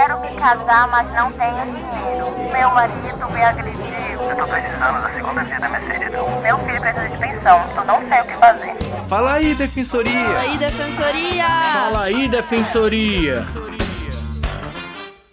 Quero me casar, mas não tenho dinheiro. Meu marido me agrediu. Eu tô precisando da segunda via da Mercedes. Meu filho precisa de pensão. Eu não sei o que fazer. Fala aí, Defensoria! Fala aí, Defensoria! Fala aí, Defensoria!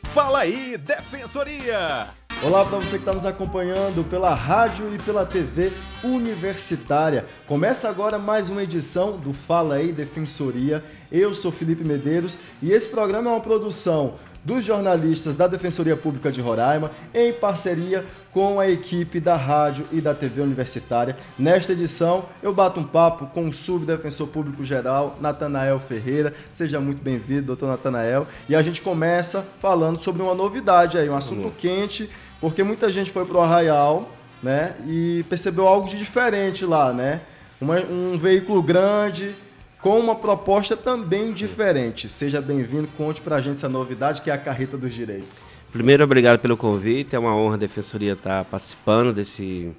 Fala aí, Defensoria! Olá para você que está nos acompanhando pela rádio e pela TV universitária. Começa agora mais uma edição do Fala aí, Defensoria. Eu sou Felipe Medeiros e esse programa é uma produção dos jornalistas da Defensoria Pública de Roraima, em parceria com a equipe da rádio e da TV universitária. Nesta edição, eu bato um papo com o subdefensor público geral, Natanael Ferreira. Seja muito bem-vindo, doutor Natanael. E a gente começa falando sobre uma novidade aí, um assunto quente, porque muita gente foi para o Arraial, né, e percebeu algo de diferente lá, né? Um veículo grande, com uma proposta também diferente. Seja bem-vindo, conte pra gente essa novidade que é a Carreta dos Direitos. Primeiro, obrigado pelo convite, é uma honra a Defensoria estar participando desse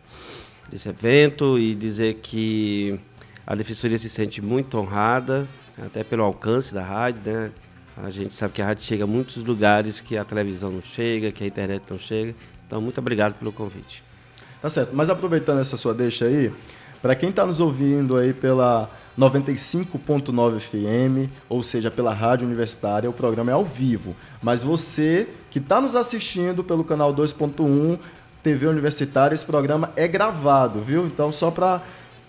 evento e dizer que a Defensoria se sente muito honrada, até pelo alcance da rádio, né? A gente sabe que a rádio chega a muitos lugares que a televisão não chega, que a internet não chega, então muito obrigado pelo convite. Tá certo, mas aproveitando essa sua deixa aí, para quem está nos ouvindo aí pela 95.9 FM, ou seja, pela rádio universitária, o programa é ao vivo. Mas você que está nos assistindo pelo canal 2.1 TV Universitária, esse programa é gravado, viu? Então, só para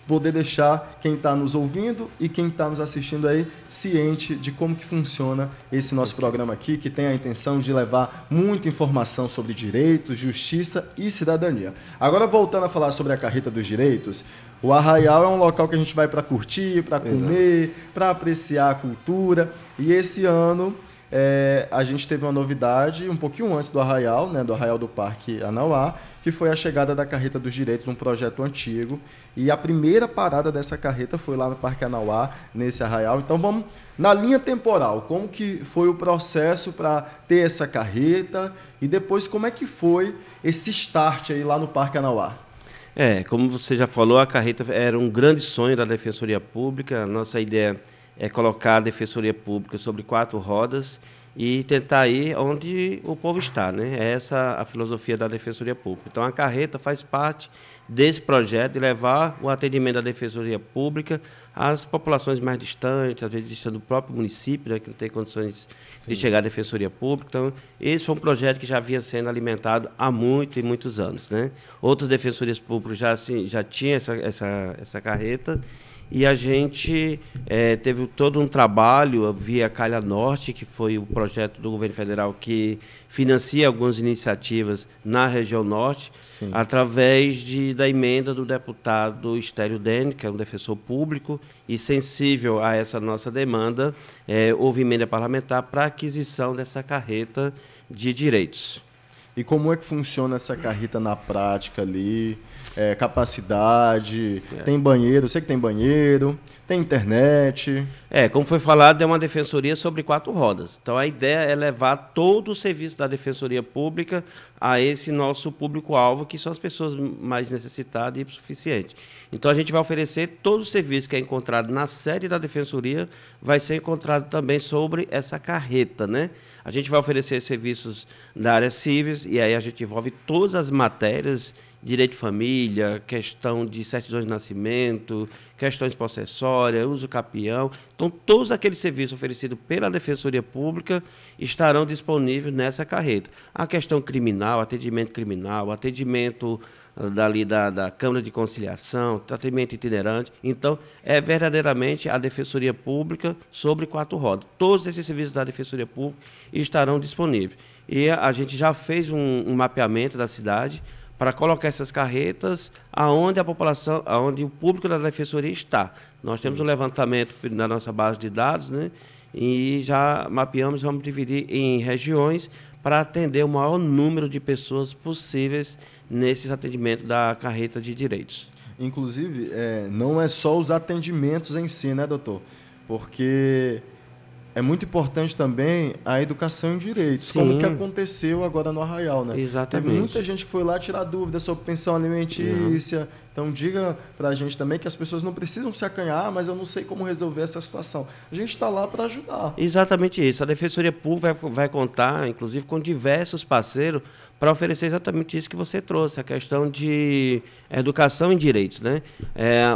poder deixar quem está nos ouvindo e quem está nos assistindo aí ciente de como que funciona esse nosso programa aqui, que tem a intenção de levar muita informação sobre direitos, justiça e cidadania. Agora, voltando a falar sobre a Carreta dos Direitos, o Arraial é um local que a gente vai para curtir, para comer, para apreciar a cultura. E esse ano a gente teve uma novidade um pouquinho antes do Arraial, né, do Arraial do Parque Anauá, que foi a chegada da Carreta dos Direitos, um projeto antigo. E a primeira parada dessa carreta foi lá no Parque Anauá, nesse Arraial. Então vamos na linha temporal, como que foi o processo para ter essa carreta e depois como é que foi esse start aí lá no Parque Anauá? Como você já falou, a carreta era um grande sonho da Defensoria Pública. A nossa ideia é colocar a Defensoria Pública sobre 4 rodas e tentar ir onde o povo está, né? Essa é a filosofia da Defensoria Pública. Então, a carreta faz parte desse projeto de levar o atendimento da Defensoria Pública às populações mais distantes, às vezes distantes do próprio município, né, que não tem condições de chegar à Defensoria Pública. Então, esse foi um projeto que já vinha sendo alimentado há muitos anos, né? Outras defensorias públicas já tinham essa carreta. E a gente teve todo um trabalho via Calha Norte, que foi o projeto do governo federal que financia algumas iniciativas na região norte, através da emenda do deputado Estélio Dene, que é um defensor público e sensível a essa nossa demanda, houve emenda parlamentar para a aquisição dessa carreta de direitos. E como é que funciona essa carreta na prática ali? Capacidade, tem banheiro, eu sei que tem banheiro, tem internet. Como foi falado, é uma defensoria sobre 4 rodas. Então, a ideia é levar todo o serviço da Defensoria Pública a esse nosso público-alvo, que são as pessoas mais necessitadas e insuficientes. Então, a gente vai oferecer todo o serviço que é encontrado na sede da Defensoria, vai ser encontrado também sobre essa carreta, né? A gente vai oferecer serviços da área civil, e aí a gente envolve todas as matérias, direito de família, questão de certidões de nascimento, questões possessórias, uso capião. Então, todos aqueles serviços oferecidos pela Defensoria Pública estarão disponíveis nessa carreta. A questão criminal, atendimento dali da Câmara de Conciliação, tratamento itinerante. Então, é verdadeiramente a Defensoria Pública sobre 4 rodas. Todos esses serviços da Defensoria Pública estarão disponíveis. E a gente já fez um mapeamento da cidade para colocar essas carretas aonde a população, aonde o público da Defensoria está. Nós temos um levantamento na nossa base de dados, né? E já mapeamos, vamos dividir em regiões para atender o maior número de pessoas possíveis nesses atendimentos da carreta de direitos. Inclusive, não é só os atendimentos em si, né, doutor? Porque é muito importante também a educação em direitos, Sim. como que aconteceu agora no Arraial, né? Exatamente. Teve muita gente que foi lá tirar dúvidas sobre pensão alimentícia. Então, diga para a gente também que as pessoas não precisam se acanhar, mas eu não sei como resolver essa situação. A gente está lá para ajudar. Exatamente isso. A Defensoria Pública vai contar, inclusive, com diversos parceiros para oferecer exatamente isso que você trouxe, a questão de educação em direitos, né?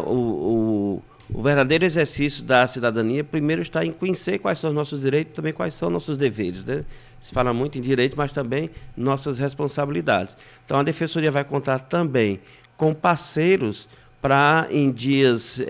O verdadeiro exercício da cidadania, primeiro, está em conhecer quais são os nossos direitos e também quais são os nossos deveres, né? Se fala muito em direitos, mas também nossas responsabilidades. Então, a Defensoria vai contar também com parceiros para, em dias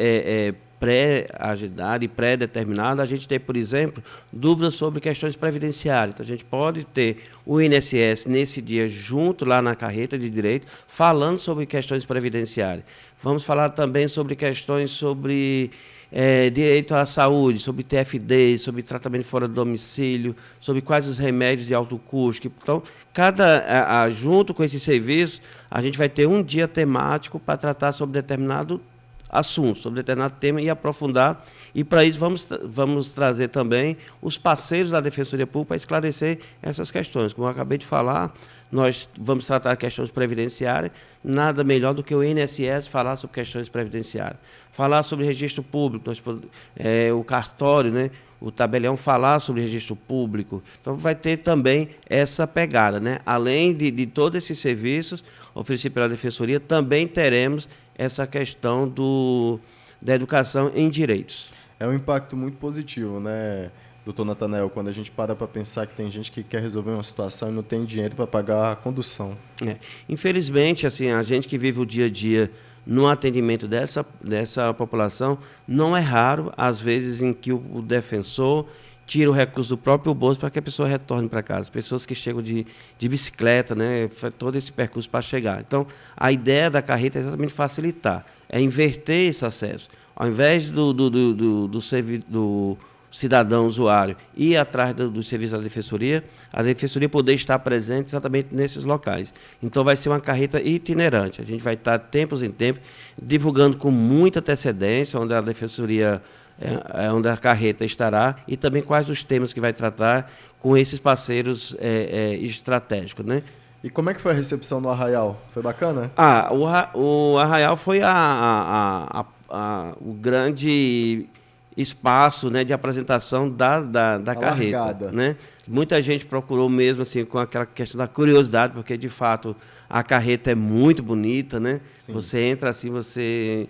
pré-agendado e pré-determinado, a gente ter, por exemplo, dúvidas sobre questões previdenciárias. Então, a gente pode ter o INSS nesse dia junto lá na carreta de direito, falando sobre questões previdenciárias. Vamos falar também sobre questões sobre direito à saúde, sobre TFD, sobre tratamento fora do domicílio, sobre quais os remédios de alto custo. Então, junto com esse serviço, a gente vai ter um dia temático para tratar sobre determinado assunto, sobre determinado tema e aprofundar. E, para isso, vamos trazer também os parceiros da Defensoria Pública para esclarecer essas questões. Como eu acabei de falar, nós vamos tratar questões previdenciárias, nada melhor do que o INSS falar sobre questões previdenciárias. Falar sobre registro público, o cartório, né? O tabelião falar sobre registro público. Então, vai ter também essa pegada, né? Além de todos esses serviços oferecidos pela Defensoria, também teremos essa questão da educação em direitos. É um impacto muito positivo, né, doutor Natanael, quando a gente para pensar que tem gente que quer resolver uma situação e não tem dinheiro para pagar a condução. Infelizmente, assim, a gente que vive o dia a dia no atendimento dessa população, não é raro, às vezes, em que o defensor tira o recurso do próprio bolso para que a pessoa retorne para casa. As pessoas que chegam de bicicleta, né, todo esse percurso para chegar. Então, a ideia da carreta é exatamente facilitar, é inverter esse acesso. Ao invés do cidadão usuário ir atrás do serviço da Defensoria, a Defensoria poder estar presente exatamente nesses locais. Então, vai ser uma carreta itinerante. A gente vai estar, tempos em tempos, divulgando com muita antecedência, onde a Defensoria, onde a carreta estará, e também quais os temas que vai tratar com esses parceiros estratégicos, né? E como é que foi a recepção no Arraial? Foi bacana? O Arraial foi o grande espaço, né, de apresentação da carreta. Largada. Né? Muita gente procurou mesmo assim, com aquela questão da curiosidade, porque, de fato, a carreta é muito bonita. Né? Você entra assim, você...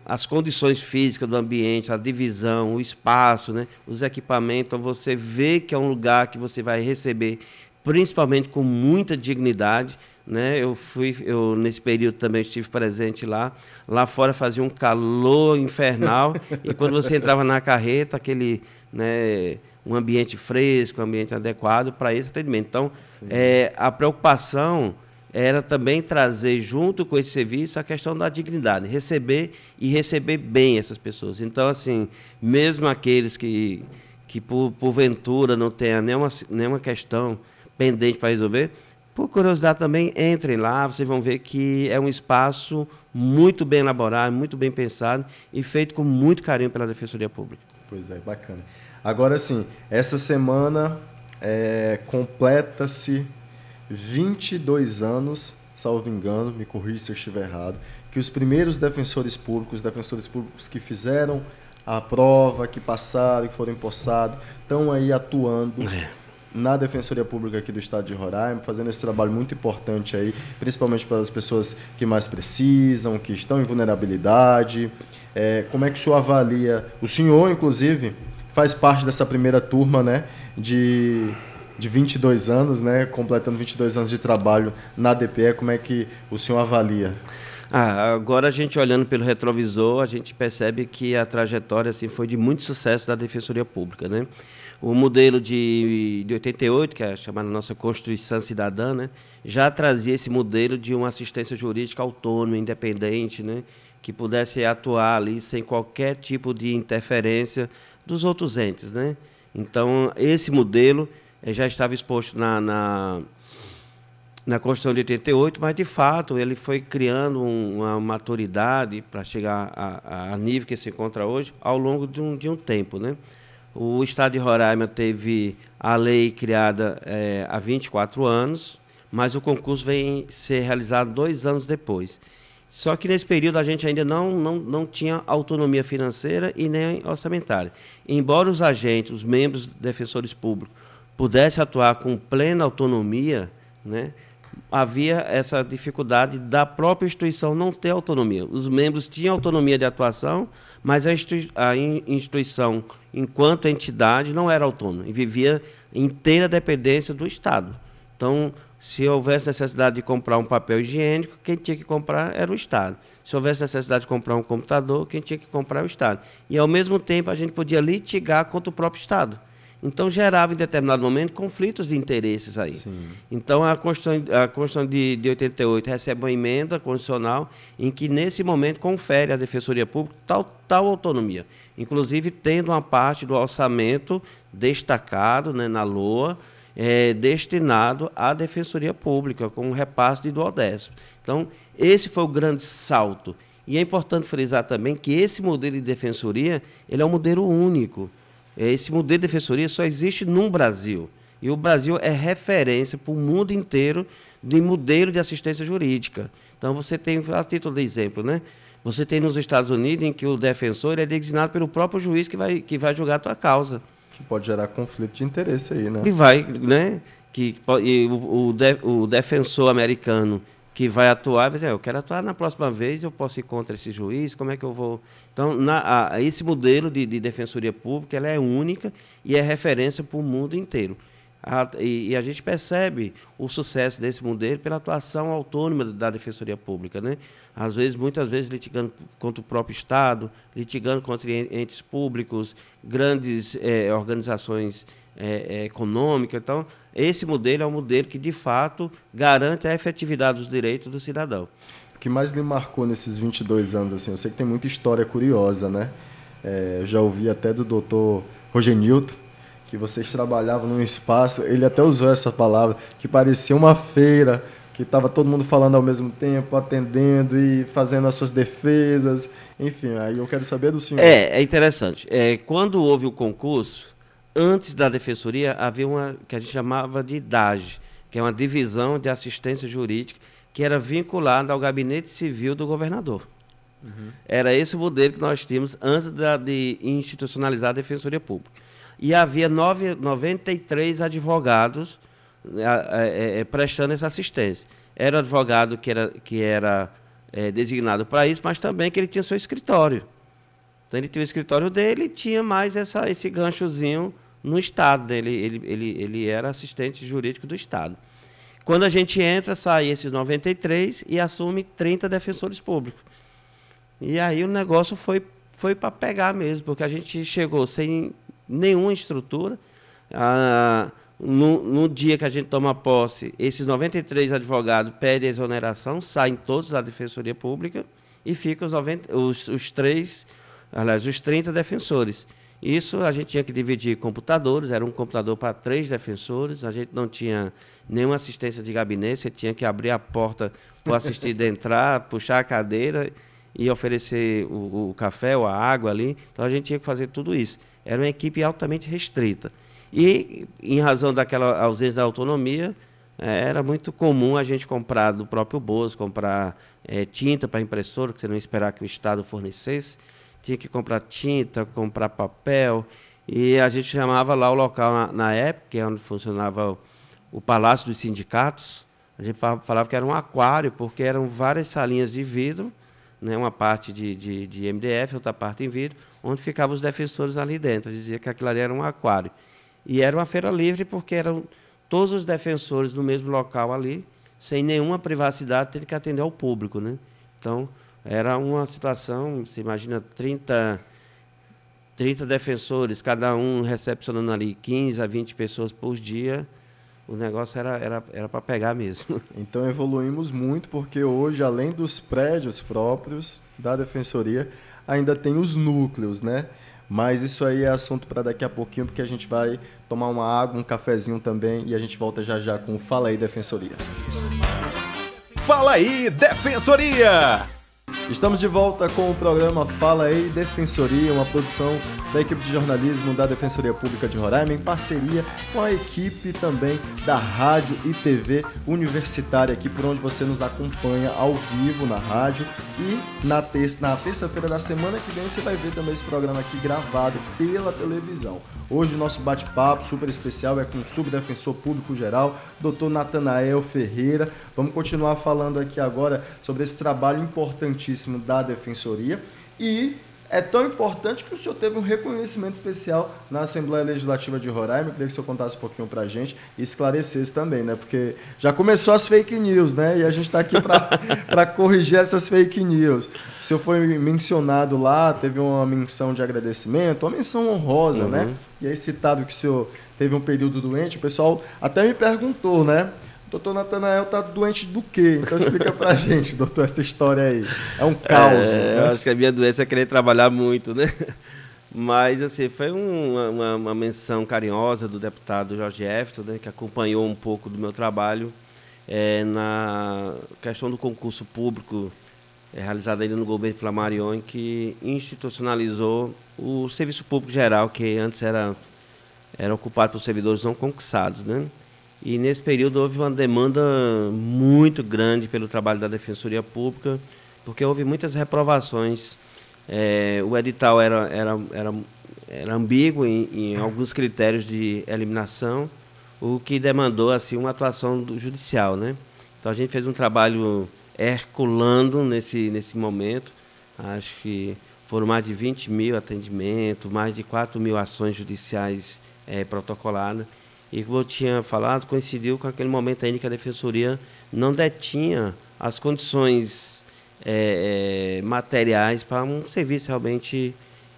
as condições físicas do ambiente, a divisão, o espaço, né, os equipamentos, então você vê que é um lugar que você vai receber, principalmente com muita dignidade. Né? Eu nesse período também estive presente lá. Lá fora fazia um calor infernal e quando você entrava na carreta, aquele, né, um ambiente fresco, um ambiente adequado para esse atendimento. Então, a preocupação era também trazer, junto com esse serviço, a questão da dignidade, receber e receber bem essas pessoas. Então, assim, mesmo aqueles que porventura não tenham nenhuma questão pendente para resolver, por curiosidade também, entrem lá, vocês vão ver que é um espaço muito bem elaborado, muito bem pensado e feito com muito carinho pela Defensoria Pública. Pois é, bacana. Agora, sim, essa semana completa-se 22 anos, salvo engano, me corrija se eu estiver errado, que os primeiros defensores públicos que fizeram a prova, que passaram, que foram empossados, estão aí atuando na Defensoria Pública aqui do Estado de Roraima, fazendo esse trabalho muito importante aí, principalmente para as pessoas que mais precisam, que estão em vulnerabilidade. Como é que o senhor avalia? O senhor, inclusive, faz parte dessa primeira turma, né, de 22 anos, né, completando 22 anos de trabalho na DPE. Como é que o senhor avalia? Agora, a gente olhando pelo retrovisor, a gente percebe que a trajetória assim, foi de muito sucesso da Defensoria Pública. Né? O modelo de 88, que é a chamada nossa Constituição Cidadã, né, já trazia esse modelo de uma assistência jurídica autônoma, independente, né, que pudesse atuar ali sem qualquer tipo de interferência dos outros entes. Né? Então, esse modelo já estava exposto na Constituição de 88, mas, de fato, ele foi criando uma maturidade para chegar a nível que se encontra hoje ao longo de um tempo, né? O Estado de Roraima teve a lei criada há 24 anos, mas o concurso vem ser realizado 2 anos depois. Só que, nesse período, a gente ainda não tinha autonomia financeira e nem orçamentária. Embora os agentes, os membros defensores públicos, pudessem atuar com plena autonomia, né, havia essa dificuldade da própria instituição não ter autonomia. Os membros tinham autonomia de atuação, mas a instituição, enquanto entidade, não era autônoma e vivia em inteira dependência do Estado. Então, se houvesse necessidade de comprar um papel higiênico, quem tinha que comprar era o Estado. Se houvesse necessidade de comprar um computador, quem tinha que comprar era o Estado. E, ao mesmo tempo, a gente podia litigar contra o próprio Estado. Então, gerava, em determinado momento, conflitos de interesses aí. Sim. Então, a Constituição de 88 recebe uma emenda constitucional em que, nesse momento, confere à Defensoria Pública tal autonomia. Inclusive, tendo uma parte do orçamento destacado, né, na LOA, destinado à Defensoria Pública, com um repasse de 2/10. Então, esse foi o grande salto. E é importante frisar também que esse modelo de defensoria ele é um modelo único. Esse modelo de defensoria só existe no Brasil. E o Brasil é referência para o mundo inteiro de modelo de assistência jurídica. Então, você tem, a título de exemplo, né? Você tem nos Estados Unidos em que o defensor é designado pelo próprio juiz que vai julgar a tua causa. Que pode gerar conflito de interesse aí, né? E vai, né? O defensor americano que vai atuar, vai dizer, eu quero atuar na próxima vez, eu posso ir contra esse juiz, como é que eu vou... Então, esse modelo de defensoria pública ela é única e é referência para o mundo inteiro. E a gente percebe o sucesso desse modelo pela atuação autônoma da defensoria pública, né? Às vezes, muitas vezes, litigando contra o próprio Estado, litigando contra entes públicos, grandes organizações econômicas. Então, esse modelo é um modelo que, de fato, garante a efetividade dos direitos do cidadão. O que mais lhe marcou nesses 22 anos? Assim, eu sei que tem muita história curiosa, né? Eu já ouvi até do doutor Rogenilton, que vocês trabalhavam num espaço, ele até usou essa palavra, que parecia uma feira, que estava todo mundo falando ao mesmo tempo, atendendo e fazendo as suas defesas. Enfim, aí eu quero saber do senhor. É interessante. Quando houve o concurso, antes da defensoria, havia uma que a gente chamava de DAGE, que é uma divisão de assistência jurídica, que era vinculada ao gabinete civil do governador. Uhum. Era esse o modelo que nós tínhamos antes de institucionalizar a defensoria pública. E havia 93 advogados prestando essa assistência. Era um advogado que era designado para isso, mas também que ele tinha seu escritório. Então, ele tinha o escritório dele e tinha mais esse ganchozinho no Estado. Ele era assistente jurídico do Estado. Quando a gente entra, sai esses 93 e assume 30 defensores públicos. E aí o negócio foi para pegar mesmo, porque a gente chegou sem nenhuma estrutura. No dia que a gente toma posse, esses 93 advogados pedem exoneração, saem todos da Defensoria Pública e ficam os 30 defensores. Isso a gente tinha que dividir computadores, era um computador para 3 defensores, a gente não tinha nenhuma assistência de gabinete, você tinha que abrir a porta para o assistido entrar, puxar a cadeira e oferecer o café ou a água ali. Então, a gente tinha que fazer tudo isso. Era uma equipe altamente restrita. E, em razão daquela ausência da autonomia, era muito comum a gente comprar do próprio bolso, comprar tinta para impressora, que você não esperar que o Estado fornecesse. Tinha que comprar tinta, comprar papel. E a gente chamava lá o local, na época, que é onde funcionava o Palácio dos Sindicatos. A gente falava que era um aquário, porque eram várias salinhas de vidro, né, uma parte de MDF, outra parte em vidro, onde ficavam os defensores ali dentro. Eu dizia que aquilo ali era um aquário. E era uma feira livre, porque eram todos os defensores no mesmo local ali, sem nenhuma privacidade, tendo que atender ao público, né? Então, era uma situação, você imagina, 30 defensores, cada um recepcionando ali 15 a 20 pessoas por dia. O negócio era para pegar mesmo. Então, evoluímos muito, porque hoje, além dos prédios próprios da Defensoria, ainda tem os núcleos, né? Mas isso aí é assunto para daqui a pouquinho, porque a gente vai tomar uma água, um cafezinho também, e a gente volta já já com o Fala aí, Defensoria. Fala aí, Defensoria! Estamos de volta com o programa Fala aí Defensoria, uma produção da equipe de jornalismo da Defensoria Pública de Roraima, em parceria com a equipe também da Rádio e TV Universitária, aqui por onde você nos acompanha ao vivo na rádio, e na terça-feira da semana que vem você vai ver também esse programa aqui gravado pela televisão. Hoje o nosso bate-papo super especial é com o subdefensor público geral, Dr. Natanael Ferreira. Vamos continuar falando aqui agora sobre esse trabalho importantíssimo da Defensoria, e é tão importante que o senhor teve um reconhecimento especial na Assembleia Legislativa de Roraima. Eu queria que o senhor contasse um pouquinho pra gente e esclarecesse também, né? Porque já começou as fake news, né? E a gente está aqui para corrigir essas fake news. O senhor foi mencionado lá, teve uma menção de agradecimento, uma menção honrosa, né? E aí citado que o senhor teve um período doente, o pessoal até me perguntou, né? Doutor Natanael tá doente do quê? Então explica pra gente, doutor, essa história aí. É um caos. Né? Eu acho que a minha doença é querer trabalhar muito, né? Mas, assim, foi uma menção carinhosa do deputado Jorge Efton, né, que acompanhou um pouco do meu trabalho na questão do concurso público realizado ainda no governo Flamarion, que institucionalizou o serviço público geral, que antes era ocupado por servidores não concursados, né? E nesse período houve uma demanda muito grande pelo trabalho da Defensoria Pública, porque houve muitas reprovações. O edital era ambíguo em alguns critérios de eliminação, o que demandou assim, uma atuação do judicial, né? Então a gente fez um trabalho herculando nesse momento. Acho que foram mais de 20 mil atendimentos, mais de 4 mil ações judiciais protocoladas. E, como eu tinha falado, coincidiu com aquele momento ainda que a Defensoria não detinha as condições materiais para um serviço realmente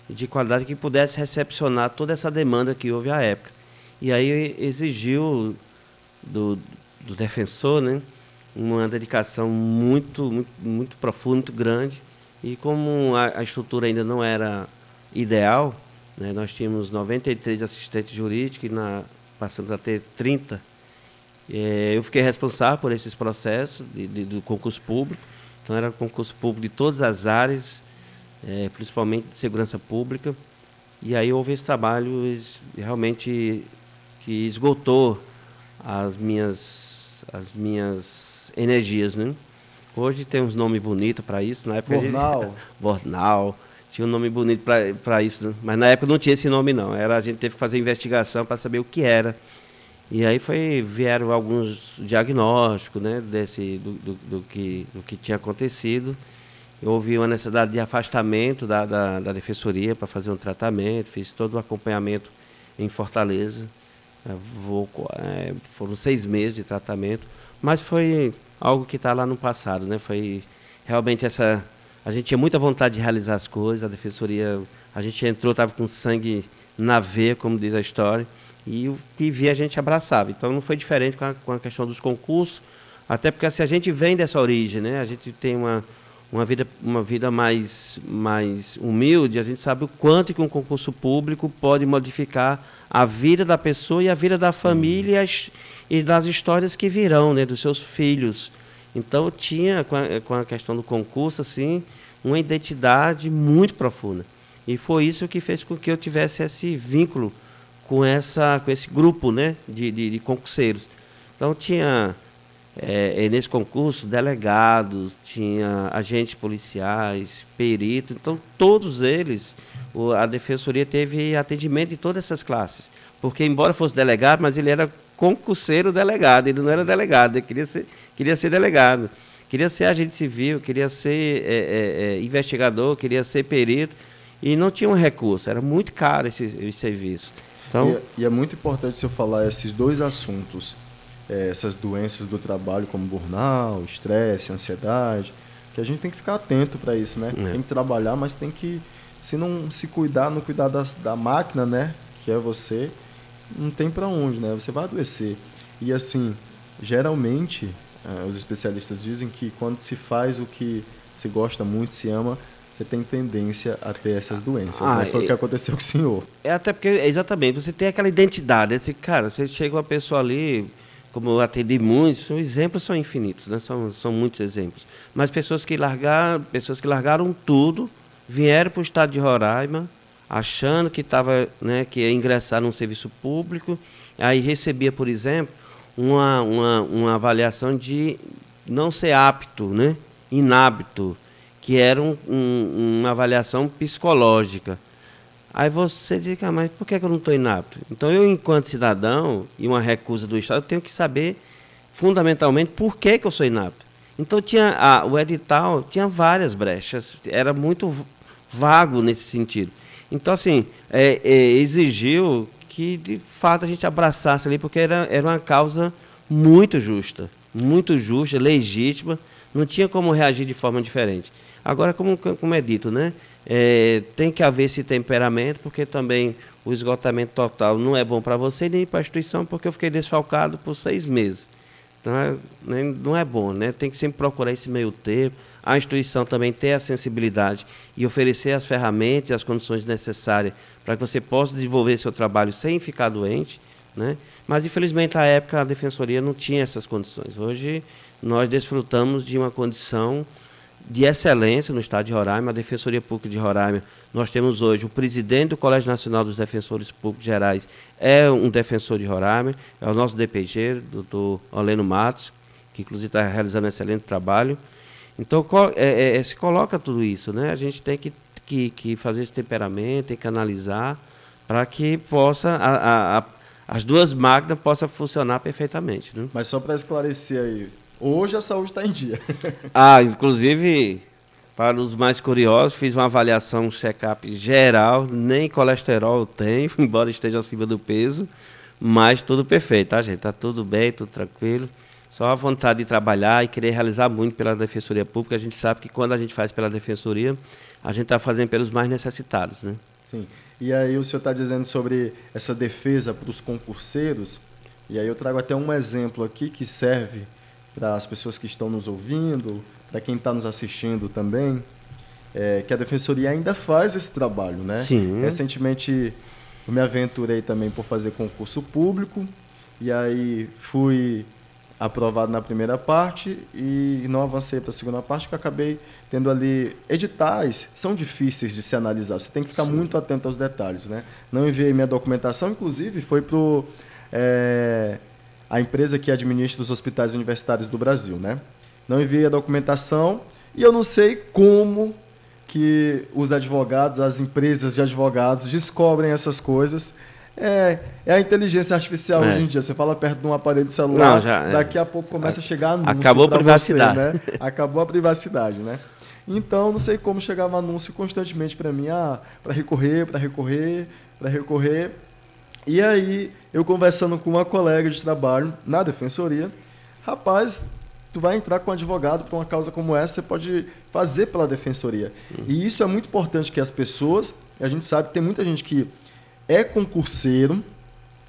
de qualidade que pudesse recepcionar toda essa demanda que houve à época. E aí exigiu do defensor, né, uma dedicação muito profunda, muito grande. E como a estrutura ainda não era ideal, né, nós tínhamos 93 assistentes jurídicos e passamos a ter 30. Eu fiquei responsável por esses processos do concurso público. Então, era concurso público de todas as áreas, principalmente de segurança pública. E aí houve esse trabalho realmente que esgotou as minhas energias, né? Hoje tem uns nomes bonitos para isso. Na época Bornal. Tinha um nome bonito para isso, né? Mas na época não tinha esse nome, não. A gente teve que fazer investigação para saber o que era. E aí vieram alguns diagnósticos, né, do que tinha acontecido. Houve uma necessidade de afastamento da Defensoria para fazer um tratamento, fiz todo o acompanhamento em Fortaleza. Foram 6 meses de tratamento, mas foi algo que está lá no passado, né? Foi realmente a gente tinha muita vontade de realizar as coisas, a Defensoria, a gente entrou, estava com sangue na veia, como diz a história, e o que via a gente abraçava. Então não foi diferente com a questão dos concursos, até porque se a gente vem dessa origem, né, a gente tem uma vida mais humilde, a gente sabe o quanto que um concurso público pode modificar a vida da pessoa e a vida da família e das histórias que virão, né, dos seus filhos. Então, eu tinha, com a questão do concurso, assim, uma identidade muito profunda. E foi isso que fez com que eu tivesse esse vínculo com esse grupo, né, de concurseiros. Então, tinha, nesse concurso, delegados, tinha agentes policiais, peritos. Então, todos eles, a Defensoria teve atendimento de todas essas classes. Porque, embora fosse delegado, mas ele era concurseiro delegado, ele não era delegado, ele queria ser delegado, queria ser agente civil, queria ser investigador, queria ser perito, e não tinha um recurso, era muito caro esse serviço. Então, e é muito importante você falar esses dois assuntos, essas doenças do trabalho, como burnout, estresse, ansiedade, que a gente tem que ficar atento para isso, né? Tem que trabalhar, mas tem que, se não se cuidar, não cuidar da máquina, né, que é você, não tem para onde, né? Você vai adoecer. E assim, geralmente, os especialistas dizem que quando se faz o que se gosta muito, se ama, você tem tendência a ter essas doenças. Né? Foi o que aconteceu com o senhor. Até porque, exatamente, você tem aquela identidade. Cara, você chega uma pessoa ali, como eu atendi muitos, os exemplos são infinitos, né? São muitos exemplos. Mas pessoas que largaram tudo, vieram para o estado de Roraima, achando que que ia ingressar num serviço público, aí recebia, por exemplo, uma avaliação de não ser apto, né? Inápto, que era uma avaliação psicológica. Aí você diz, mas por que eu não estou inapto? Então, eu, enquanto cidadão, e uma recusa do Estado, eu tenho que saber, fundamentalmente, por que eu sou inapto. Então, o edital tinha várias brechas, era muito vago nesse sentido. Então, assim, exigiu que, de fato, a gente abraçasse ali, porque era uma causa muito justa, legítima, não tinha como reagir de forma diferente. Agora, como é dito, né? Tem que haver esse temperamento, porque também o esgotamento total não é bom para você nem para a instituição, porque eu fiquei desfalcado por 6 meses. Então, não é bom, né? Tem que sempre procurar esse meio termo. A instituição também ter a sensibilidade e oferecer as ferramentas e as condições necessárias para que você possa desenvolver seu trabalho sem ficar doente, né? Mas, infelizmente, na época, a Defensoria não tinha essas condições. Hoje, nós desfrutamos de uma condição de excelência no estado de Roraima, a Defensoria Pública de Roraima. Nós temos hoje o presidente do Colégio Nacional dos Defensores Públicos Gerais, é um defensor de Roraima, é o nosso DPG, doutor Oleno Matos, que inclusive está realizando um excelente trabalho. Então, se coloca tudo isso, né? A gente tem que fazer esse temperamento, tem que analisar, para que as duas máquinas possam funcionar perfeitamente, né? Mas só para esclarecer aí, hoje a saúde está em dia. Inclusive, para os mais curiosos, fiz uma avaliação, um check-up geral, nem colesterol eu tenho, embora esteja acima do peso, mas tudo perfeito, tá, gente? Está tudo bem, tudo tranquilo. Só a vontade de trabalhar e querer realizar muito pela Defensoria Pública. A gente sabe que quando a gente faz pela Defensoria, a gente está fazendo pelos mais necessitados, né? Sim. E aí o senhor está dizendo sobre essa defesa para os concurseiros, e aí eu trago até um exemplo aqui que serve para as pessoas que estão nos ouvindo, para quem está nos assistindo também, que a Defensoria ainda faz esse trabalho, né? Sim. Recentemente eu me aventurei também por fazer concurso público, e aí fui aprovado na primeira parte e não avancei para a segunda parte, que eu acabei tendo ali editais, são difíceis de se analisar, você tem que ficar muito atento aos detalhes, né? Não enviei minha documentação, inclusive foi para a empresa que administra os hospitais universitários do Brasil, né? Não enviei a documentação e eu não sei como que os advogados, as empresas de advogados descobrem essas coisas. É a inteligência artificial hoje em dia. Você fala perto de um aparelho celular, daqui a pouco começa a chegar anúncio. Acabou a privacidade. Você, né? Acabou a privacidade, né? Então, não sei como chegava anúncio constantemente para mim, para recorrer. E aí, eu conversando com uma colega de trabalho na Defensoria, rapaz, tu vai entrar com um advogado para uma causa como essa, você pode fazer pela Defensoria. E isso é muito importante que as pessoas, a gente sabe que tem muita gente que é concurseiro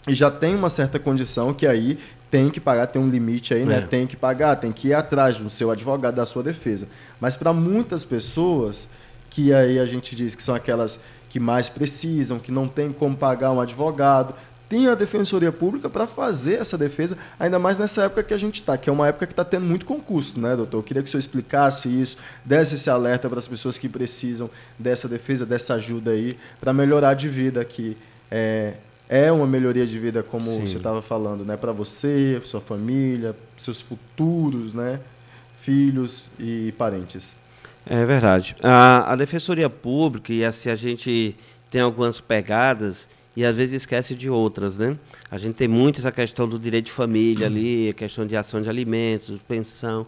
e já tem uma certa condição que aí tem que pagar, tem um limite aí, né? Tem que pagar, tem que ir atrás do seu advogado, da sua defesa. Mas para muitas pessoas, que aí a gente diz que são aquelas que mais precisam, que não tem como pagar um advogado, tem a Defensoria Pública para fazer essa defesa, ainda mais nessa época que a gente está, que é uma época que está tendo muito concurso, né, doutor? Eu queria que o senhor explicasse isso, desse esse alerta para as pessoas que precisam dessa defesa, dessa ajuda aí, para melhorar de vida, que é uma melhoria de vida, como Sim. Você estava falando, né, para você, sua família, seus futuros, né, filhos e parentes. É verdade. A Defensoria Pública, e assim, a gente tem algumas pegadas e às vezes esquece de outras, né? A gente tem muito essa questão do direito de família ali, a questão de ação de alimentos, pensão,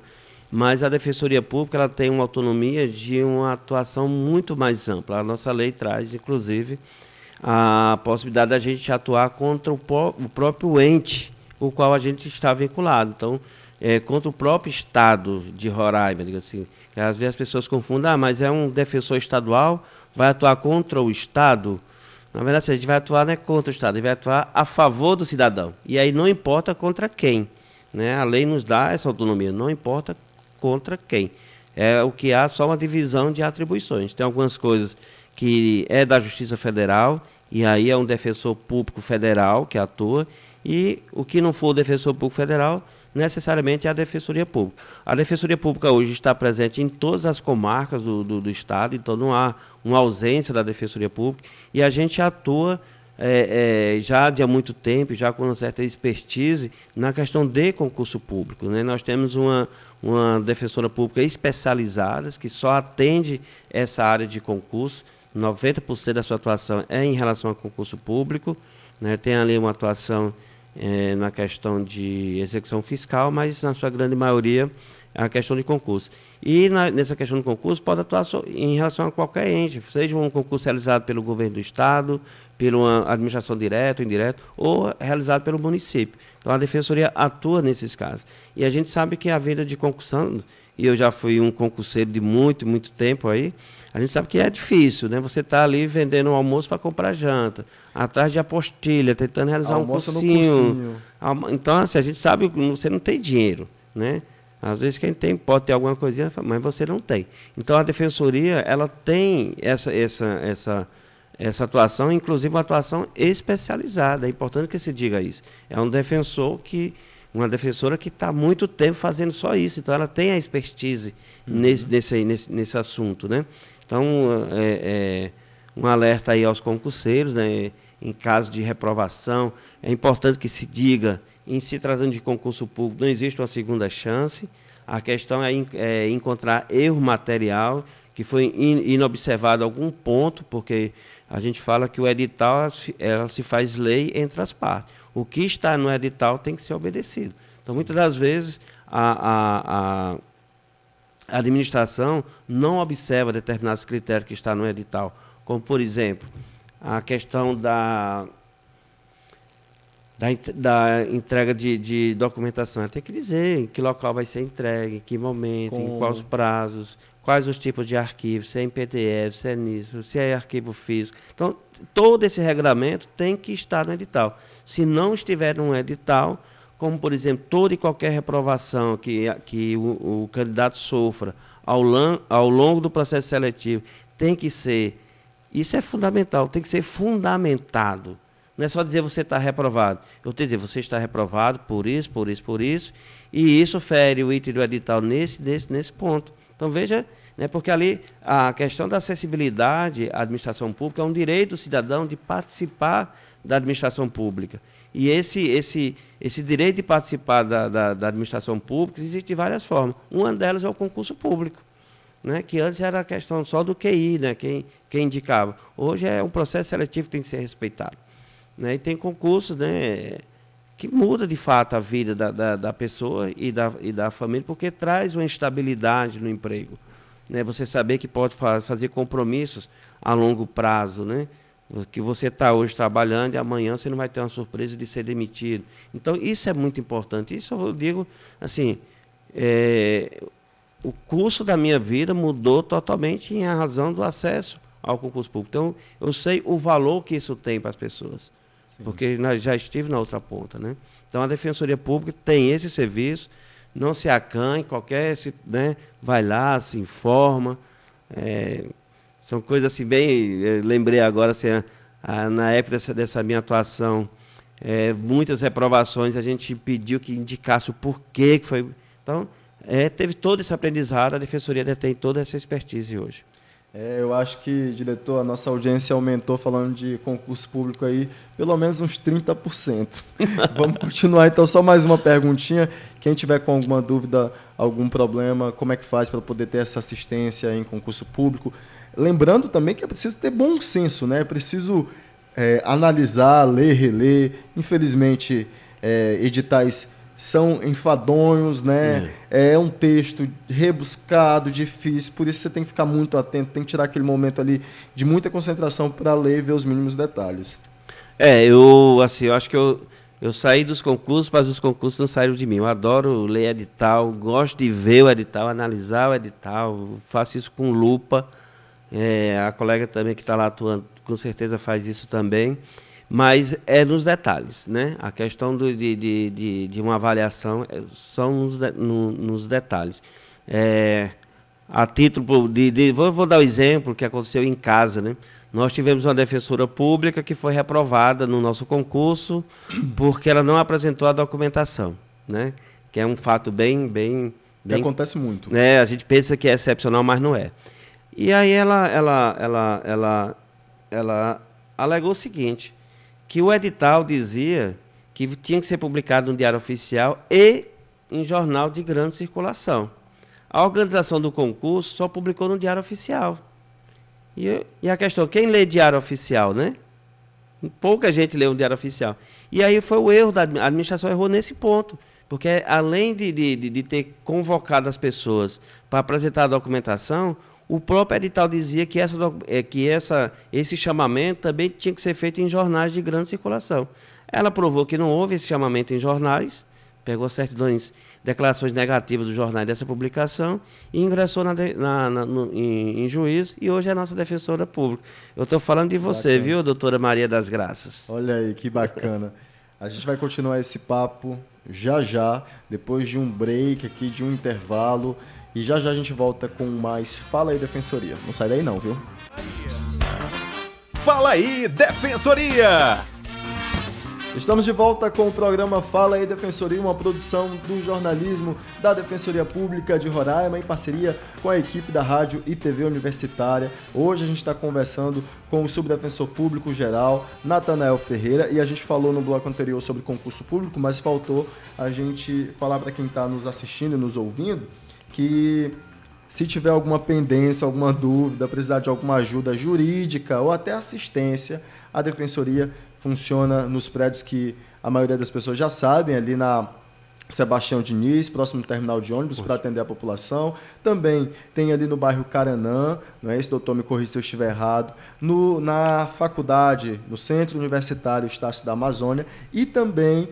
mas a Defensoria Pública ela tem uma autonomia de uma atuação muito mais ampla. A nossa lei traz, inclusive, a possibilidade da gente atuar contra o próprio ente o qual a gente está vinculado. Então, contra o próprio Estado de Roraima, diga assim. Que às vezes as pessoas confundem, mas é um defensor estadual, vai atuar contra o Estado. Na verdade, a gente vai atuar não é contra o Estado, a gente vai atuar a favor do cidadão. E aí não importa contra quem, né? A lei nos dá essa autonomia, não importa contra quem. É o que há só uma divisão de atribuições. Tem algumas coisas que é da Justiça Federal, e aí é um defensor público federal que atua, E o que não for o Defensor Público Federal, necessariamente é a Defensoria Pública. A Defensoria Pública hoje está presente em todas as comarcas do Estado, então não há uma ausência da Defensoria Pública, e a gente atua já de há muito tempo, já com uma certa expertise na questão de concurso público, né? Nós temos uma Defensora Pública especializada, que só atende essa área de concurso, 90% da sua atuação é em relação ao concurso público, né? Tem ali uma atuação na questão de execução fiscal, mas na sua grande maioria a questão de concurso. E nessa questão de concurso pode atuar em relação a qualquer ente, seja um concurso realizado pelo governo do Estado, pela administração direta ou indireta, ou realizado pelo município. Então a Defensoria atua nesses casos. E a gente sabe que a vida de concursando, e eu já fui um concurseiro de muito, muito tempo aí, a gente sabe que é difícil, né? Você está ali vendendo um almoço para comprar janta, atrás de apostilha, tentando realizar um cursinho. Então, assim, a gente sabe que você não tem dinheiro, né? Às vezes quem tem pode ter alguma coisinha, mas você não tem. Então a Defensoria, ela tem essa atuação, inclusive uma atuação especializada. É importante que se diga isso. É uma defensora que está há muito tempo fazendo só isso. Então ela tem a expertise nesse assunto, né? Então, um alerta aí aos concurseiros, né? Em caso de reprovação, é importante que se diga, em se tratando de concurso público, não existe uma segunda chance. A questão é encontrar erro material, que foi inobservado algum ponto, porque a gente fala que o edital ela se faz lei entre as partes. O que está no edital tem que ser obedecido. Então, muitas das vezes, a administração não observa determinados critérios que estão no edital, como, por exemplo, a questão da entrega de documentação. Ela tem que dizer em que local vai ser entregue, em que momento, em quais prazos, quais os tipos de arquivos, se é em PDF, se é nisso, se é arquivo físico. Então, todo esse regramento tem que estar no edital. Se não estiver no edital, como, por exemplo, toda e qualquer reprovação que o candidato sofra ao longo do processo seletivo, tem que ser, isso é fundamental, tem que ser fundamentado. Não é só dizer você está reprovado. Eu tenho que dizer, você está reprovado por isso, por isso, por isso, e isso fere o item do edital nesse ponto. Então, veja, né, porque ali a questão da acessibilidade à administração pública é um direito do cidadão de participar da administração pública. E esse direito de participar da administração pública existe de várias formas. Uma delas é o concurso público, né, que antes era a questão só do QI, né, quem indicava. Hoje é um processo seletivo que tem que ser respeitado. Né, e tem concursos, né, que muda de fato a vida da pessoa e da família, porque traz uma estabilidade no emprego. Né, você saber que pode fazer compromissos a longo prazo, né, que você está hoje trabalhando e amanhã você não vai ter uma surpresa de ser demitido. Então, isso é muito importante. Isso eu digo, assim, o curso da minha vida mudou totalmente em razão do acesso ao concurso público. Então, eu sei o valor que isso tem para as pessoas. Sim. Porque já estive na outra ponta, né? Então, a Defensoria Pública tem esse serviço, não se acanhe, né, vai lá, se informa. São coisas assim bem... lembrei agora, assim, na época dessa minha atuação, muitas reprovações, a gente pediu que indicasse o porquê que foi... Então, teve todo esse aprendizado, a Defensoria detém toda essa expertise hoje. Eu acho que, diretor, a nossa audiência aumentou falando de concurso público aí, pelo menos uns 30%. Vamos continuar, então, só mais uma perguntinha. Quem tiver com alguma dúvida, algum problema, como é que faz para poder ter essa assistência em concurso público? Lembrando também que é preciso ter bom senso, né? É preciso analisar, ler, reler. Infelizmente, editais são enfadonhos, né? É um texto rebuscado, difícil, por isso você tem que ficar muito atento, tem que tirar aquele momento ali de muita concentração para ler e ver os mínimos detalhes. Eu acho que eu saí dos concursos, mas os concursos não saíram de mim. Eu adoro ler edital, gosto de ver o edital, analisar o edital, faço isso com lupa. A colega também que está lá atuando, com certeza faz isso também. Mas é nos detalhes, né? A questão de uma avaliação são nos detalhes. A título vou dar o exemplo que aconteceu em casa, né? Nós tivemos uma defensora pública que foi reprovada no nosso concurso porque ela não apresentou a documentação, né? Que é um fato bem Que acontece muito. A gente pensa que é excepcional, mas não é. E aí ela alegou o seguinte, que o edital dizia que tinha que ser publicado no Diário Oficial e em jornal de grande circulação. A organização do concurso só publicou no Diário Oficial. E a questão, quem lê Diário Oficial, né? Pouca gente lê o Diário Oficial. E aí foi o erro, a administração errou nesse ponto, porque além de ter convocado as pessoas para apresentar a documentação, o próprio edital dizia que esse chamamento também tinha que ser feito em jornais de grande circulação. Ela provou que não houve esse chamamento em jornais, pegou certidões, declarações negativas dos jornais dessa publicação e ingressou em juízo, e hoje é a nossa defensora pública. Eu estou falando de você, bacana. Viu, doutora Maria das Graças? Olha aí, que bacana. A gente vai continuar esse papo já, depois de um break aqui, de um intervalo, e já a gente volta com mais Fala aí, Defensoria. Não sai daí não, viu? Fala aí, Defensoria! Estamos de volta com o programa Fala aí, Defensoria, uma produção do jornalismo da Defensoria Pública de Roraima, em parceria com a equipe da Rádio e TV Universitária. Hoje a gente está conversando com o subdefensor público geral, Natanael Ferreira, e a gente falou no bloco anterior sobre concurso público, mas faltou a gente falar para quem está nos assistindo e nos ouvindo que se tiver alguma pendência, alguma dúvida, precisar de alguma ajuda jurídica ou até assistência, a Defensoria funciona nos prédios que a maioria das pessoas já sabem, ali na Sebastião Diniz, próximo do terminal de ônibus, para atender a população. Também tem ali no bairro Caranã, não é isso, doutor, me corrija se eu estiver errado, na faculdade, no Centro Universitário Estácio da Amazônia, e também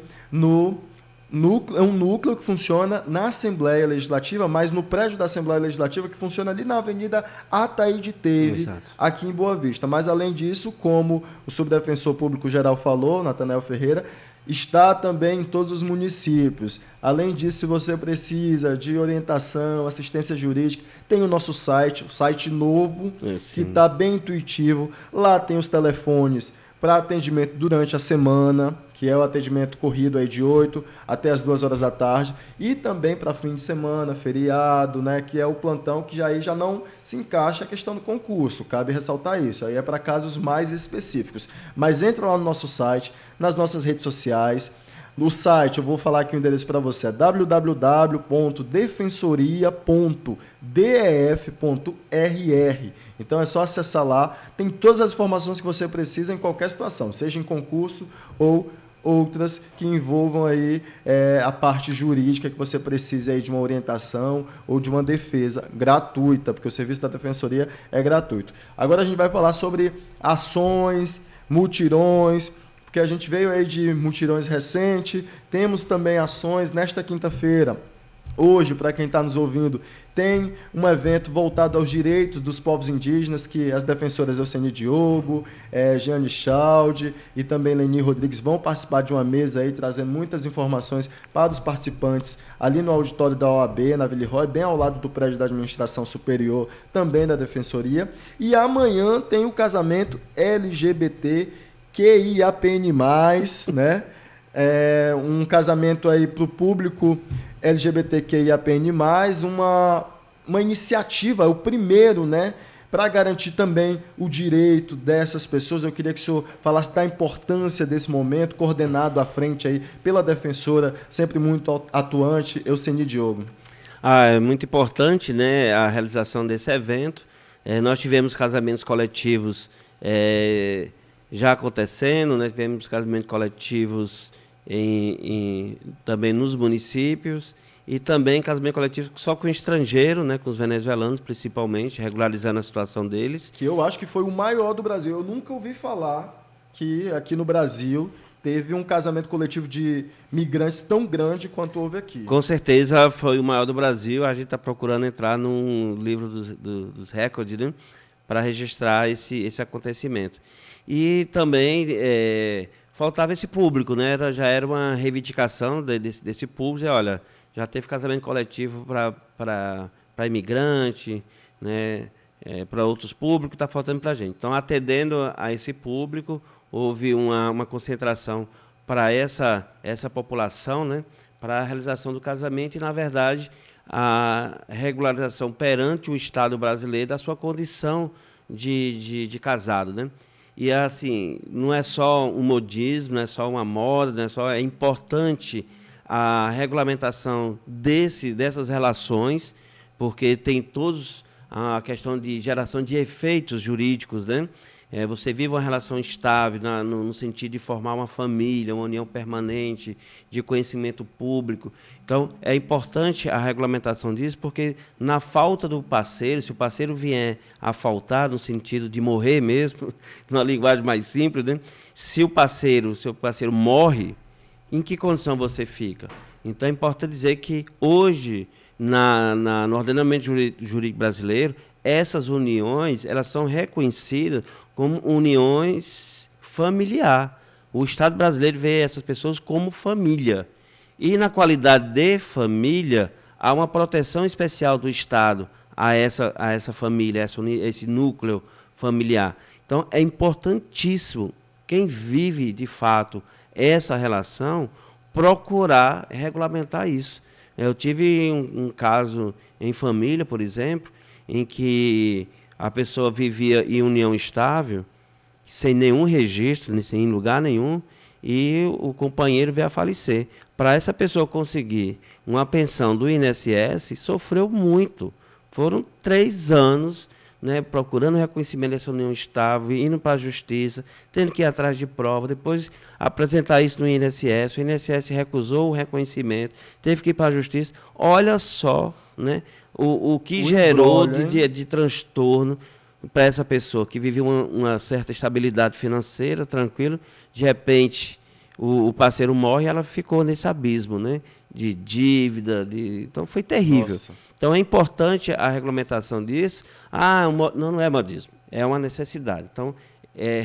é um núcleo que funciona na Assembleia Legislativa, mas no prédio da Assembleia Legislativa, que funciona ali na Avenida Ataíde Teve, exato, aqui em Boa Vista. Mas, além disso, como o subdefensor público geral falou, Natanael Ferreira, está também em todos os municípios. Além disso, se você precisa de orientação, assistência jurídica, tem o nosso site, o site novo, que está bem intuitivo. Lá tem os telefones para atendimento durante a semana, que é o atendimento corrido aí de 8 até as 2 horas da tarde, e também para fim de semana, feriado, né, que é o plantão, que aí já não se encaixa a questão do concurso, cabe ressaltar isso, aí é para casos mais específicos. Mas entra lá no nosso site, nas nossas redes sociais. No site, eu vou falar aqui o endereço para você, é www.defensoria.def.rr. Então é só acessar lá, tem todas as informações que você precisa em qualquer situação, seja em concurso ou outras que envolvam aí a parte jurídica, que você precise aí de uma orientação ou de uma defesa gratuita, porque o serviço da Defensoria é gratuito. Agora a gente vai falar sobre ações, mutirões, porque a gente veio aí de mutirões recente, temos também ações nesta quinta-feira. Hoje, para quem está nos ouvindo, tem um evento voltado aos direitos dos povos indígenas, que as defensoras Elceni Diogo, Jeane Chalde e também Leni Rodrigues vão participar de uma mesa aí, trazendo muitas informações para os participantes ali no auditório da OAB, na Villeroy, bem ao lado do prédio da Administração Superior, também da Defensoria. E amanhã tem o casamento LGBT QIAPN+, né? Um casamento aí para o público LGBTQIAPN+, uma iniciativa, o primeiro, né, para garantir também o direito dessas pessoas. Eu queria que o senhor falasse da importância desse momento, coordenado à frente aí pela defensora, sempre muito atuante, Elceni Diogo. É muito importante, né, a realização desse evento. Nós tivemos casamentos coletivos já acontecendo, né? Tivemos casamentos coletivos também nos municípios e também casamento coletivo só com estrangeiro, né? Com os venezuelanos principalmente, regularizando a situação deles. Que eu acho que foi o maior do Brasil. Eu nunca ouvi falar que aqui no Brasil teve um casamento coletivo de migrantes tão grande quanto houve aqui. Com certeza foi o maior do Brasil. A gente está procurando entrar no livro dos recordes, né? Para registrar esse acontecimento. E também faltava esse público, né? Já era uma reivindicação desse público. Olha, já teve casamento coletivo para imigrante, né? para outros públicos, está faltando para a gente. Então, atendendo a esse público, houve uma concentração para essa população, né, para a realização do casamento e, na verdade, a regularização perante o Estado brasileiro da sua condição de casado, né? E, assim, não é só um modismo, não é só uma moda, não é só... É importante a regulamentação dessas relações, porque tem todos a questão de geração de efeitos jurídicos, né? Você vive uma relação estável no sentido de formar uma família, uma união permanente, de conhecimento público. Então, é importante a regulamentação disso, porque na falta do parceiro, se o parceiro vier a faltar, no sentido de morrer mesmo, numa linguagem mais simples, né? Se o seu parceiro morre, em que condição você fica? Então, é importante dizer que hoje, no ordenamento jurídico brasileiro, essas uniões elas são reconhecidas como uniões familiar. O Estado brasileiro vê essas pessoas como família. E, na qualidade de família, há uma proteção especial do Estado a essa família, esse núcleo familiar. Então, é importantíssimo, quem vive, de fato, essa relação, procurar regulamentar isso. Eu tive um caso em família, por exemplo, em que a pessoa vivia em união estável, sem nenhum registro, sem lugar nenhum, e o companheiro veio a falecer. Para essa pessoa conseguir uma pensão do INSS, sofreu muito. Foram 3 anos, né, procurando reconhecimento dessa união estável, indo para a justiça, tendo que ir atrás de prova, depois apresentar isso no INSS. O INSS recusou o reconhecimento, teve que ir para a justiça. Olha só, né, o que gerou de transtorno para essa pessoa que vivia uma certa estabilidade financeira, tranquilo, de repente o parceiro morre e ela ficou nesse abismo, né, de dívida, então foi terrível. Nossa. Então é importante a regulamentação disso. Não é modismo, é uma necessidade. Então,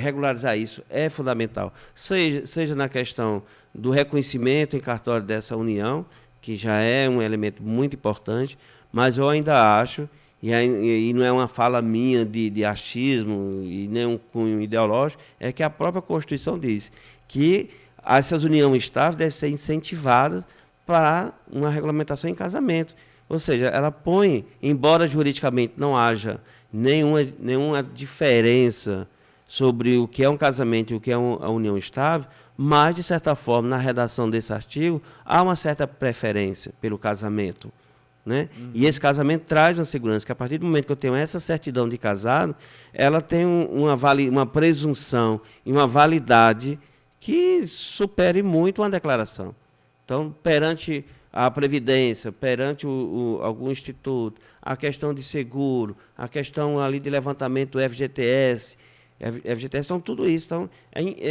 regularizar isso é fundamental, seja na questão do reconhecimento em cartório dessa união, que já é um elemento muito importante, mas eu ainda acho, e não é uma fala minha de achismo e nem um cunho ideológico, é que a própria Constituição diz que essas uniões estáveis devem ser incentivadas para uma regulamentação em casamento. Ou seja, ela põe, embora juridicamente não haja nenhuma diferença sobre o que é um casamento e o que é a união estável, mas, de certa forma, na redação desse artigo, há uma certa preferência pelo casamento, né? Uhum. E esse casamento traz uma segurança, que a partir do momento que eu tenho essa certidão de casado, ela tem uma presunção e uma validade que supere muito uma declaração. Então, perante a Previdência, perante algum instituto, a questão de seguro, a questão ali de levantamento do FGTS, então, tudo isso. Então,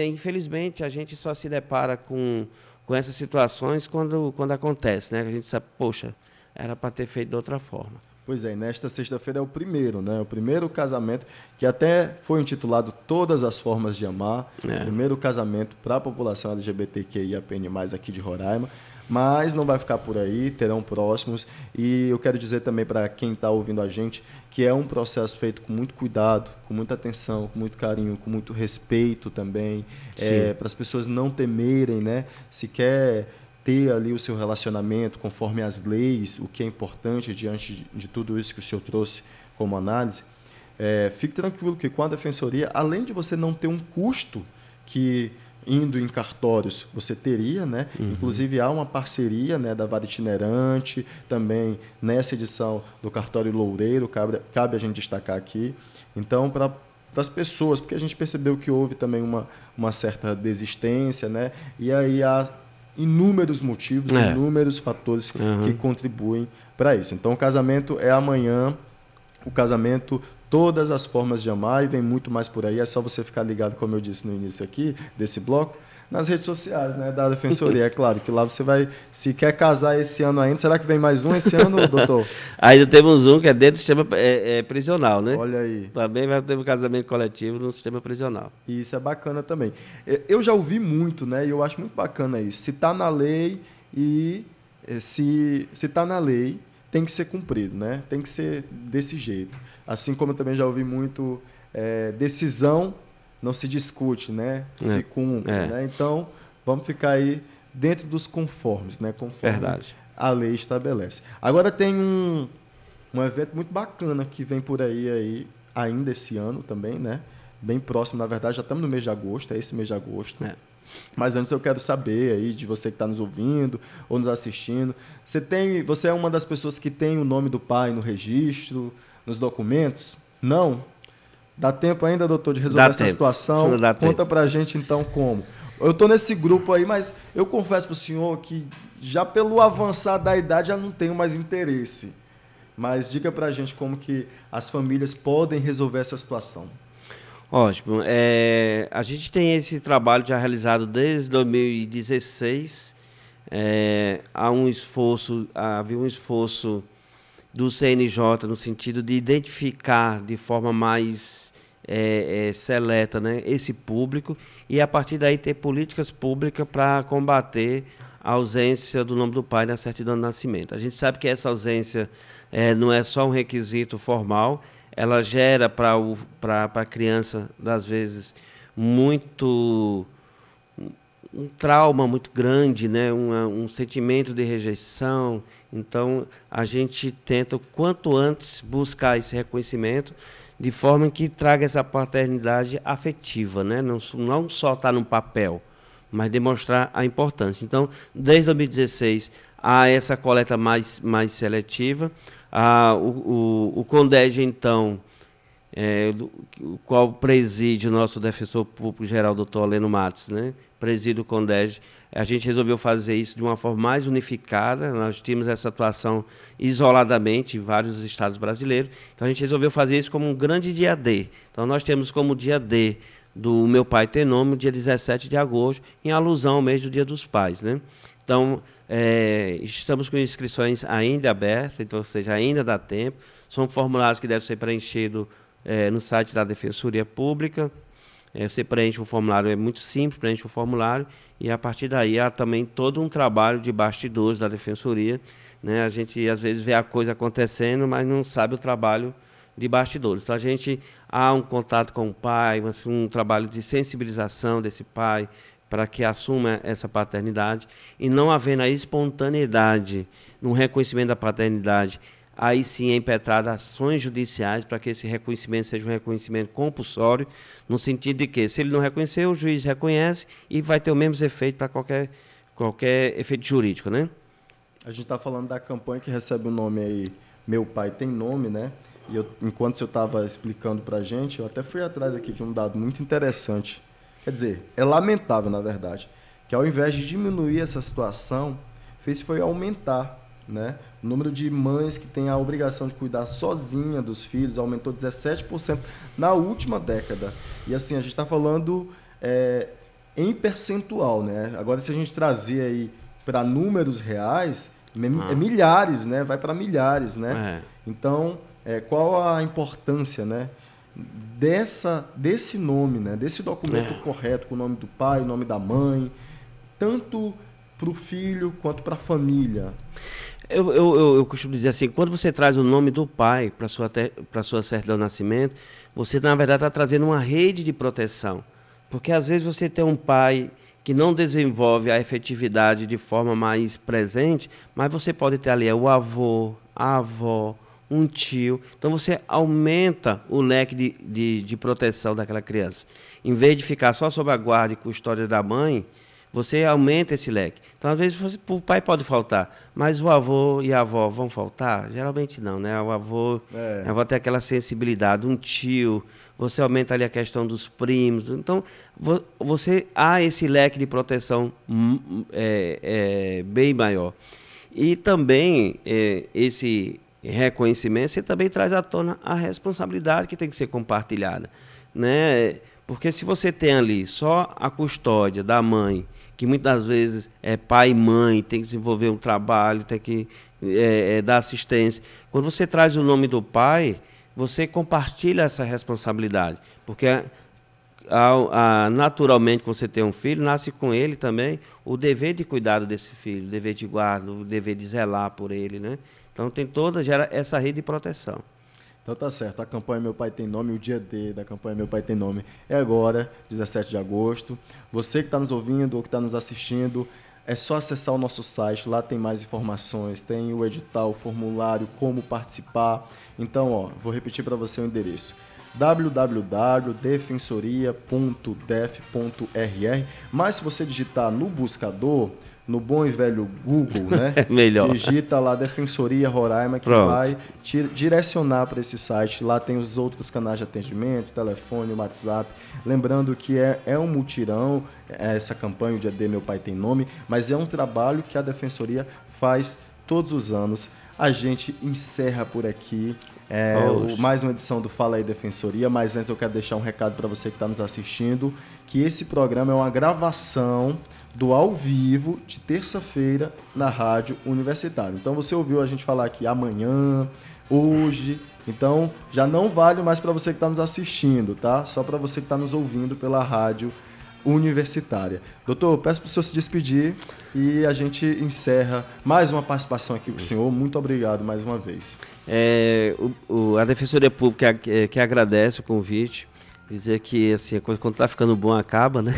infelizmente, a gente só se depara com essas situações quando acontece, né? A gente sabe, poxa, era para ter feito de outra forma. Pois é, nesta sexta-feira é o primeiro, né? O primeiro casamento que até foi intitulado Todas as Formas de Amar, o primeiro casamento para a população LGBTQIAPN+, aqui de Roraima. Mas não vai ficar por aí, terão próximos. E eu quero dizer também para quem está ouvindo a gente que é um processo feito com muito cuidado, com muita atenção, com muito carinho, com muito respeito também, para as pessoas não temerem, né? Se quer ter ali o seu relacionamento conforme as leis, o que é importante diante de tudo isso que o senhor trouxe como análise, fique tranquilo que com a Defensoria, além de você não ter um custo que indo em cartórios você teria, né? Uhum. Inclusive há uma parceria, né, da Vara Itinerante, também nessa edição do cartório Loureiro, cabe a gente destacar aqui. Então, para as pessoas, porque a gente percebeu que houve também uma certa desistência, né? E aí há inúmeros motivos, inúmeros fatores que contribuem para isso. Então, o casamento é amanhã, o casamento Todas as Formas de Amar, e vem muito mais por aí. É só você ficar ligado, como eu disse no início aqui desse bloco, nas redes sociais, né, da Defensoria. É claro que lá você vai, se quer casar esse ano ainda, será que vem mais um esse ano, doutor? Ainda temos um que é dentro do sistema prisional, né? Olha aí. Também vai ter um casamento coletivo no sistema prisional. E isso é bacana também. Eu já ouvi muito, né, e eu acho muito bacana isso. Se está na lei se está na lei, tem que ser cumprido, né? Tem que ser desse jeito. Assim como eu também já ouvi muito, decisão não se discute, né? Se cumpre, né? Então, vamos ficar aí dentro dos conformes, né? Conforme a lei estabelece. Agora tem um evento muito bacana que vem por aí ainda esse ano também, né? Bem próximo, na verdade, já estamos no mês de agosto, é esse mês de agosto. Mas antes eu quero saber aí de você que está nos ouvindo ou nos assistindo. Você é uma das pessoas que tem o nome do pai no registro, nos documentos? Não? Dá tempo ainda, doutor, de resolver essa situação? Conta pra gente, então, como. Eu estou nesse grupo aí, mas eu confesso para o senhor que já pelo avançar da idade já não tenho mais interesse. Mas diga pra gente como que as famílias podem resolver essa situação. Ótimo. A gente tem esse trabalho já realizado desde 2016. Havia um esforço do CNJ no sentido de identificar de forma mais seleta, né, esse público e, a partir daí, ter políticas públicas para combater a ausência do nome do pai na certidão de nascimento. A gente sabe que essa ausência não é só um requisito formal, ela gera para a criança, às vezes, um trauma muito grande, né? Um sentimento de rejeição. Então, a gente tenta, o quanto antes, buscar esse reconhecimento, de forma que traga essa paternidade afetiva, né? Não só estar no papel, mas demonstrar a importância. Então, desde 2016, há essa coleta mais seletiva. O CONDEG, então, o qual preside o nosso defensor público geral, doutor Aleno Matos, né? Preside o CONDEG. A gente resolveu fazer isso de uma forma mais unificada. Nós tínhamos essa atuação isoladamente em vários estados brasileiros. Então, a gente resolveu fazer isso como um grande dia D. Então, nós temos como dia D do Meu Pai Tem Nome, o dia 17 de agosto, em alusão ao mês do Dia dos Pais, né? Então, estamos com inscrições ainda abertas, então, ou seja, ainda dá tempo. São formulários que devem ser preenchidos no site da Defensoria Pública. Você preenche um formulário, é muito simples, preenche o formulário, e a partir daí há também todo um trabalho de bastidores da Defensoria, né? A gente, às vezes, vê a coisa acontecendo, mas não sabe o trabalho de bastidores. Então, há um contato com o pai, um trabalho de sensibilização desse pai, para que assuma essa paternidade, e não havendo a espontaneidade no reconhecimento da paternidade, aí sim é impetrada ações judiciais para que esse reconhecimento seja um reconhecimento compulsório, no sentido de que, se ele não reconhecer, o juiz reconhece e vai ter o mesmo efeito para qualquer efeito jurídico, né? A gente está falando da campanha que recebe o nome aí, Meu Pai Tem Nome, né? E enquanto você estava explicando para a gente, eu até fui atrás aqui de um dado muito interessante. Quer dizer, é lamentável, na verdade, que ao invés de diminuir essa situação, foi aumentar, né? O número de mães que têm a obrigação de cuidar sozinha dos filhos aumentou 17% na última década. E assim, a gente está falando em percentual, né? Agora, se a gente trazer aí para números reais, é milhares, né? Vai para milhares, né? Então, qual a importância, né? Desse nome, né? Desse documento correto, com o nome do pai, o nome da mãe, tanto para o filho quanto para a família. Eu costumo dizer assim, quando você traz o nome do pai para a sua certidão de nascimento, você, na verdade, está trazendo uma rede de proteção. Porque, às vezes, você tem um pai que não desenvolve a efetividade de forma mais presente, mas você pode ter ali o avô, a avó, um tio. Então, você aumenta o leque de proteção daquela criança. Em vez de ficar só sob a guarda e custódia da mãe, você aumenta esse leque. Então, às vezes, o pai pode faltar, mas o avô e a avó vão faltar? Geralmente não, né? A avó tem aquela sensibilidade, um tio, você aumenta ali a questão dos primos. Então, há esse leque de proteção bem maior. E também, esse reconhecimento, você também traz à tona a responsabilidade que tem que ser compartilhada, né? Porque se você tem ali só a custódia da mãe, que muitas vezes é pai e mãe, tem que desenvolver um trabalho, tem que dar assistência. Quando você traz o nome do pai, você compartilha essa responsabilidade, porque naturalmente, quando você tem um filho, nasce com ele também o dever de cuidado desse filho, o dever de guarda, o dever de zelar por ele, né? Então, gera essa rede de proteção. Então tá certo, a campanha Meu Pai Tem Nome, o dia D da campanha Meu Pai Tem Nome é agora, 17 de agosto. Você que está nos ouvindo ou que está nos assistindo, é só acessar o nosso site, lá tem mais informações, tem o edital, o formulário, como participar. Então, ó, vou repetir para você o endereço: www.defensoria.def.rr. Mas se você digitar no buscador, no bom e velho Google, né? É melhor. Digita lá Defensoria Roraima, que Pronto. vai te direcionar para esse site. Lá tem os outros canais de atendimento, telefone, WhatsApp. Lembrando que é um mutirão, essa campanha, o Dia D Meu Pai Tem Nome, mas é um trabalho que a Defensoria faz todos os anos. A gente encerra por aqui mais uma edição do Fala aí Defensoria, mas antes eu quero deixar um recado para você que está nos assistindo, que esse programa é uma gravação do ao vivo de terça-feira na Rádio Universitária. Então você ouviu a gente falar aqui amanhã, hoje, então já não vale mais para você que está nos assistindo, tá? Só para você que está nos ouvindo pela Rádio Universitária. Doutor, eu peço para o senhor se despedir e a gente encerra mais uma participação aqui com o senhor. Muito obrigado mais uma vez. A Defensoria Pública que agradece o convite. Dizer que assim, a coisa quando está ficando bom acaba, né?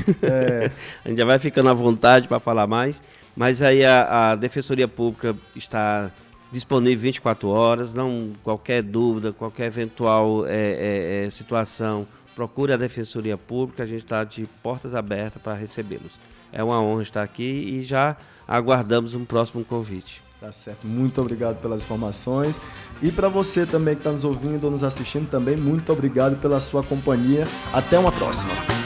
A gente já vai ficando à vontade para falar mais. Mas aí a Defensoria Pública está disponível 24 horas. Não, qualquer dúvida, qualquer eventual situação, procure a Defensoria Pública. A gente está de portas abertas para recebê-los. É uma honra estar aqui e já aguardamos um próximo convite. Tá certo, muito obrigado pelas informações. E para você também que está nos ouvindo ou nos assistindo também, muito obrigado pela sua companhia. Até uma próxima.